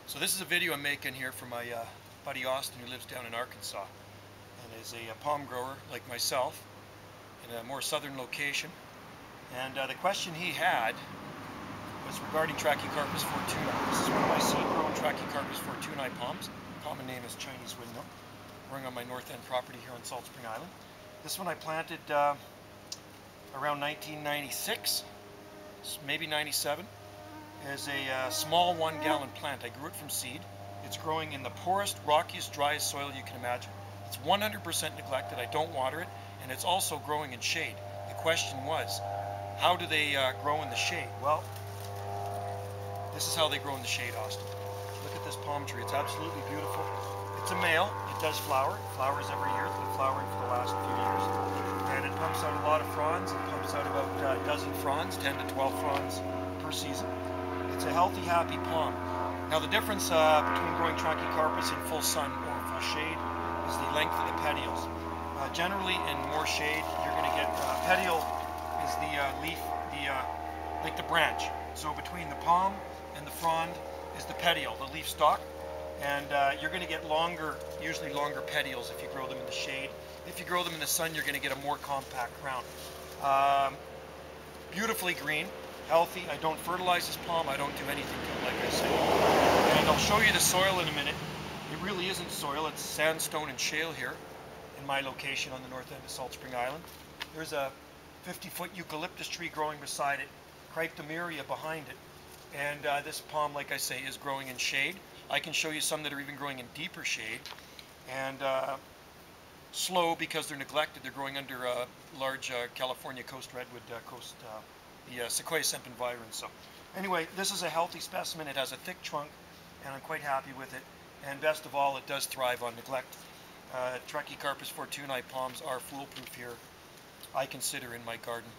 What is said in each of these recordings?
So this is a video I'm making here for my buddy Austin, who lives down in Arkansas and is a palm grower like myself in a more southern location. And the question he had was regarding Trachycarpus fortunei. This is one of my seed-grown Trachycarpus fortunei palms. Common name is Chinese windmill, growing on my north end property here on Salt Spring Island. This one I planted around 1996, maybe 97. As a small 1-gallon plant. I grew it from seed. It's growing in the poorest, rockiest, driest soil you can imagine. It's 100% neglected. I don't water it, and it's also growing in shade. The question was, how do they grow in the shade? Well, this is how they grow in the shade, Austin. Look at this palm tree. It's absolutely beautiful. It's a male. It does flower. It flowers every year. It's been flowering for the last few years. And it pumps out a lot of fronds. It pumps out about a dozen fronds, 10 to 12 fronds per season. It's a healthy, happy palm. Now the difference between growing Trachycarpus in full sun or full shade is the length of the petioles. Generally in more shade, you're going to get petiole is the leaf, like the branch. So between the palm and the frond is the petiole, the leaf stalk. And you're going to get longer, usually longer petioles if you grow them in the shade. If you grow them in the sun, you're going to get a more compact crown. Beautifully green. Healthy. I don't fertilize this palm. I don't do anything to it, like I said. And I'll show you the soil in a minute. It really isn't soil. It's sandstone and shale here in my location on the north end of Salt Spring Island. There's a 50-foot eucalyptus tree growing beside it, Cryptomeria behind it. And this palm, like I say, is growing in shade. I can show you some that are even growing in deeper shade. And slow because they're neglected. They're growing under a large California coast redwood the Sequoia sempervirens. So anyway, this is a healthy specimen. It has a thick trunk and I'm quite happy with it. And best of all, it does thrive on neglect. Trachycarpus fortunei palms are foolproof here, I consider, in my garden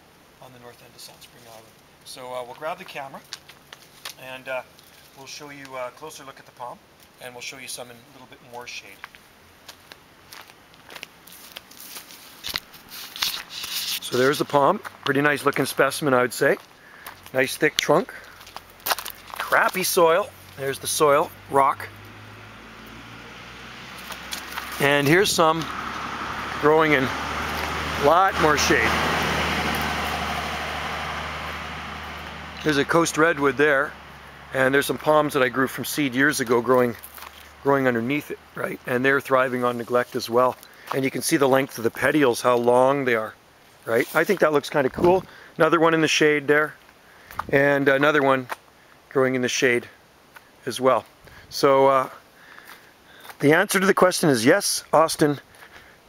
on the north end of Salt Spring Island. So we'll grab the camera and we'll show you a closer look at the palm, and we'll show you some in a little bit more shade. So there's the palm. Pretty nice looking specimen, I would say. Nice thick trunk. Crappy soil. There's the soil, rock. And here's some growing in a lot more shade. There's a coast redwood there. And there's some palms that I grew from seed years ago growing underneath it, right? And they're thriving on neglect as well. And you can see the length of the petioles, how long they are. Right? I think that looks kind of cool. Another one in the shade there, and another one growing in the shade as well. So the answer to the question is yes, Austin.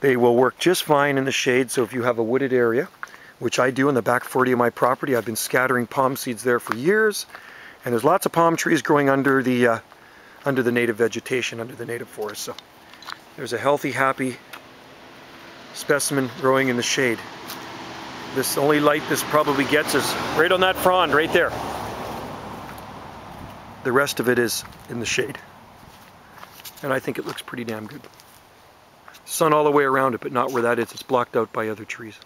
They will work just fine in the shade. So if you have a wooded area, which I do in the back 40 of my property, I've been scattering palm seeds there for years, and there's lots of palm trees growing under the native vegetation, under the native forest. So there's a healthy, happy specimen growing in the shade. This only light this probably gets is right on that frond right there. The rest of it is in the shade. And I think it looks pretty damn good. Sun all the way around it, but not where that is. It's blocked out by other trees.